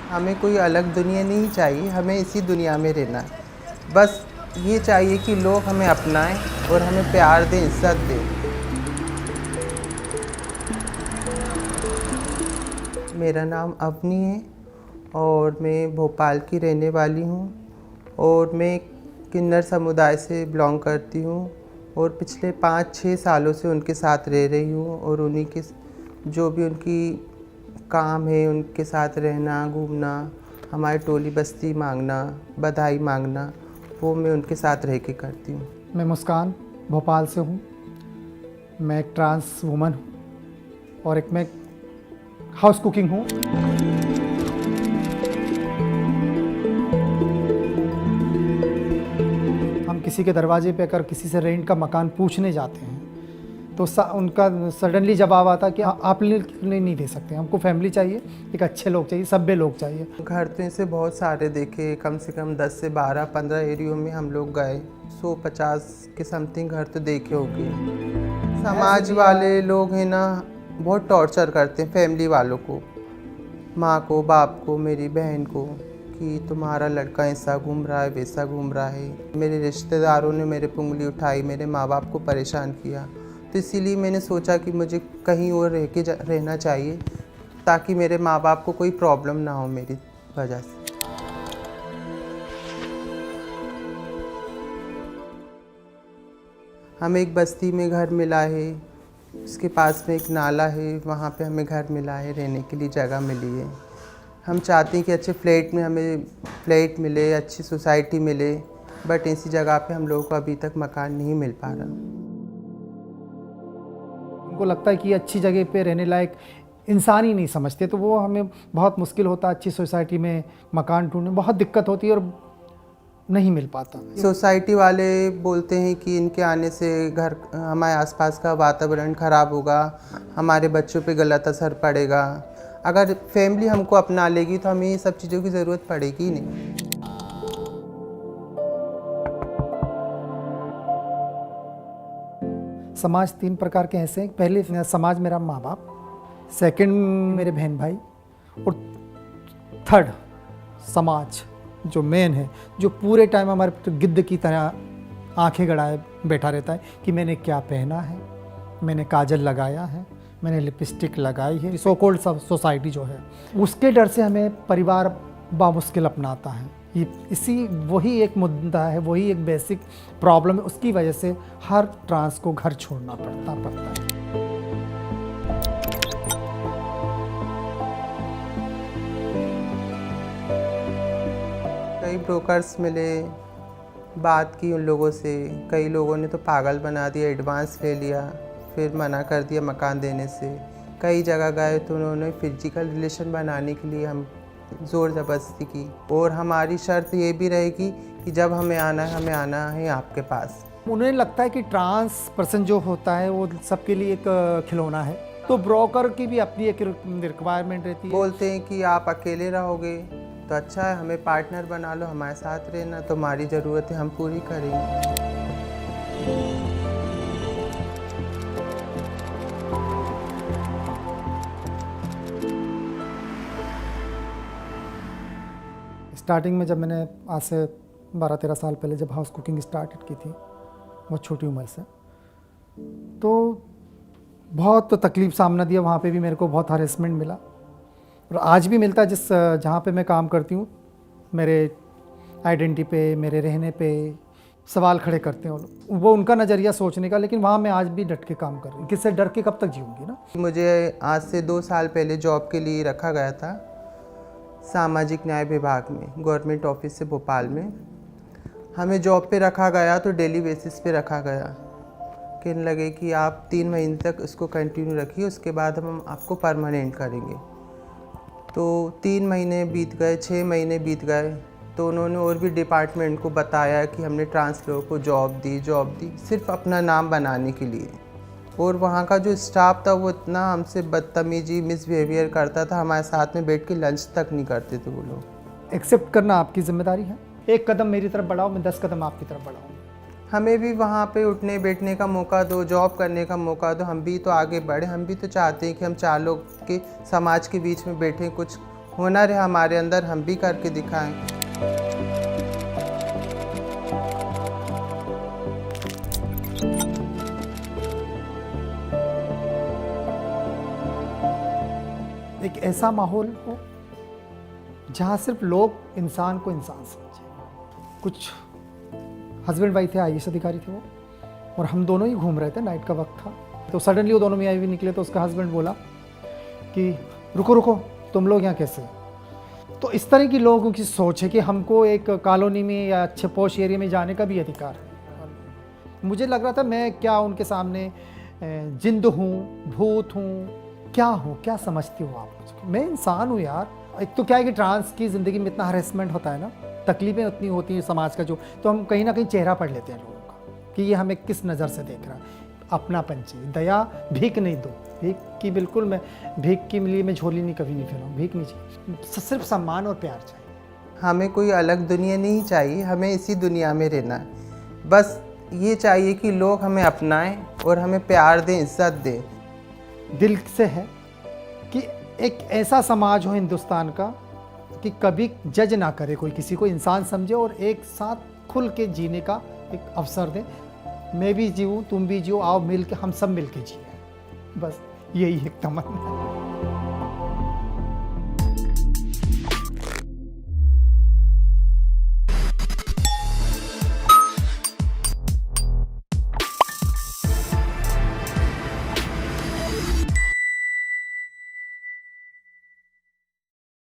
हमें कोई अलग दुनिया नहीं चाहिए, हमें इसी दुनिया में रहना है। बस ये चाहिए कि लोग हमें अपनाएं और हमें प्यार दें, इज़्ज़त दें। मेरा नाम अवनी है और मैं भोपाल की रहने वाली हूँ और मैं किन्नर समुदाय से बिलोंग करती हूँ और पिछले 5-6 सालों से उनके साथ रह रही हूँ और उन्हीं के जो भी उनकी काम है उनके साथ रहना, घूमना, हमारी टोली बस्ती मांगना, बधाई मांगना, वो मैं उनके साथ रह के करती हूँ। मैं मुस्कान भोपाल से हूँ। मैं एक ट्रांस वुमन हूँ और एक मैं हाउस कुकिंग हूँ। हम किसी के दरवाजे पे अगर किसी से रेंट का मकान पूछने जाते हैं तो उनका सडनली जवाब आता कि आप नहीं दे सकते, हमको फैमिली चाहिए, एक अच्छे लोग चाहिए, सभ्य लोग चाहिए। घर तो ऐसे बहुत सारे देखे, कम से कम 10 से 12-15 एरियो में हम लोग गए, 150 के समथिंग घर तो देखे होंगे। समाज वाले लोग हैं ना, बहुत टॉर्चर करते हैं फैमिली वालों को, माँ को, बाप को, मेरी बहन को, कि तुम्हारा लड़का ऐसा घूम रहा है, वैसा घूम रहा है। मेरे रिश्तेदारों ने मेरे पे उंगली उठाई, मेरे माँ बाप को परेशान किया, तो इसीलिए मैंने सोचा कि मुझे कहीं और रहना चाहिए ताकि मेरे माँ बाप को कोई प्रॉब्लम ना हो मेरी वजह से। हमें एक बस्ती में घर मिला है, उसके पास में एक नाला है, वहाँ पे हमें घर मिला है, रहने के लिए जगह मिली है। हम चाहते हैं कि अच्छे फ्लैट में हमें फ्लैट मिले, अच्छी सोसाइटी मिले, बट ऐसी जगह पे हम लोगों को अभी तक मकान नहीं मिल पा रहा। उनको लगता है कि अच्छी जगह पे रहने लायक इंसान ही नहीं समझते, तो वो हमें बहुत मुश्किल होता है। अच्छी सोसाइटी में मकान ढूंढने बहुत दिक्कत होती है और नहीं मिल पाता। सोसाइटी वाले बोलते हैं कि इनके आने से घर हमारे आसपास का वातावरण ख़राब होगा, हमारे बच्चों पे गलत असर पड़ेगा। अगर फैमिली हमको अपना लेगी तो हमें ये सब चीज़ों की ज़रूरत पड़ेगी ही नहीं। समाज 3 प्रकार के ऐसे हैं। पहले समाज मेरा माँ बाप, सेकंड मेरे बहन भाई, और थर्ड समाज जो मेन है, जो पूरे टाइम हमारे गिद्ध की तरह आंखें गड़ाए बैठा रहता है कि मैंने क्या पहना है, मैंने काजल लगाया है, मैंने लिपस्टिक लगाई है। सो कॉल्ड सोसाइटी जो है, उसके डर से हमें परिवार बामुश्किल अपनाता है। वही एक मुद्दा है, वही एक बेसिक प्रॉब्लम है। उसकी वजह से हर ट्रांस को घर छोड़ना पड़ता है। कई ब्रोकर्स मिले, बात की उन लोगों से, कई लोगों ने तो पागल बना दिया, एडवांस ले लिया, फिर मना कर दिया मकान देने से। कई जगह गए तो उन्होंने फिजिकल रिलेशन बनाने के लिए हम ज़ोर ज़बरदस्ती की, और हमारी शर्त ये भी रहेगी कि जब हमें आना है आपके पास। उन्हें लगता है कि ट्रांस पर्सन जो होता है वो सबके लिए एक खिलौना है, तो ब्रोकर की भी अपनी एक रिक्वायरमेंट रहती है। बोलते हैं कि आप अकेले रहोगे तो अच्छा है, हमें पार्टनर बना लो, हमारे साथ रहना, तो हमारी ज़रूरतें हम पूरी करेंगे। स्टार्टिंग में जब मैंने आज से 12-13 साल पहले जब हाउस कुकिंग स्टार्ट की थी, बहुत छोटी उम्र से, तो बहुत तकलीफ सामना दिया। वहाँ पे भी मेरे को बहुत हरेसमेंट मिला और आज भी मिलता है। जहाँ पे मैं काम करती हूँ, मेरे आइडेंटिटी पे, मेरे रहने पे सवाल खड़े करते हैं वो उनका नज़रिया सोचने का। लेकिन वहाँ मैं आज भी डट के काम कर रही हूँ। किससे डर के कब तक जीऊँगी ना। मुझे आज से 2 साल पहले जॉब के लिए रखा गया था सामाजिक न्याय विभाग में, गवर्नमेंट ऑफिस से भोपाल में। हमें जॉब पे रखा गया तो डेली बेसिस पे रखा गया, कहने लगे कि आप 3 महीने तक इसको कंटिन्यू रखिए, उसके बाद हम आपको परमानेंट करेंगे। तो 3 महीने बीत गए, 6 महीने बीत गए, तो उन्होंने और भी डिपार्टमेंट को बताया कि हमने ट्रांस लोगों को जॉब दी सिर्फ अपना नाम बनाने के लिए। और वहाँ का जो स्टाफ था वो इतना हमसे बदतमीजी, मिसबिहेवियर करता था, हमारे साथ में बैठ के लंच तक नहीं करते थे वो लोग। एक्सेप्ट करना आपकी जिम्मेदारी है। एक कदम मेरी तरफ बढ़ाओ, मैं 10 कदम आपकी तरफ बढ़ाऊँ। हमें भी वहाँ पे उठने बैठने का मौका दो, जॉब करने का मौका दो, हम भी तो आगे बढ़े। हम भी तो चाहते हैं कि हम 4 लोग के समाज के बीच में बैठें, कुछ हुनर है हमारे अंदर, हम भी करके दिखाएं। एक ऐसा माहौल हो जहाँ सिर्फ लोग इंसान को इंसान समझे। कुछ हस्बैंड वाइफ थे, आईएएस अधिकारी थे वो, और हम दोनों ही घूम रहे थे, नाइट का वक्त था। तो सडनली वो दोनों मियाँ बीवी निकले, तो उसका हस्बैंड बोला कि रुको रुको, तुम लोग यहाँ कैसे? तो इस तरह की लोगों की सोच है कि हमको एक कॉलोनी में या अच्छे पॉश एरिया में जाने का भी अधिकार है। मुझे लग रहा था मैं क्या उनके सामने जिंद हूँ, भूत हूँ, क्या हूँ, क्या समझती हो आप मुझको? मैं इंसान हूँ यार। एक तो क्या है कि ट्रांस की ज़िंदगी में इतना हरेसमेंट होता है ना, तकलीफ़ें उतनी होती हैं समाज का, जो तो हम कहीं ना कहीं चेहरा पढ़ लेते हैं लोगों का कि ये हमें किस नज़र से देख रहा है। अपनापन चाहिए, दया, भीख नहीं दो, भीख की बिल्कुल, मैं भीख के लिए मैं झोली नहीं कभी नहीं फैलाऊँ, भीख नहीं चाहिए, सिर्फ सम्मान और प्यार चाहिए। हमें कोई अलग दुनिया नहीं चाहिए, हमें इसी दुनिया में रहना है। बस ये चाहिए कि लोग हमें अपनाएं और हमें प्यार दें, इज्जत दें। दिल से है कि एक ऐसा समाज हो हिंदुस्तान का कि कभी जज ना करे कोई किसी को, इंसान समझे और एक साथ खुल के जीने का एक अवसर दे। मैं भी जीऊँ, तुम भी जियो, आओ मिल के, हम सब मिल के जिए। बस यही एक तमन्ना है।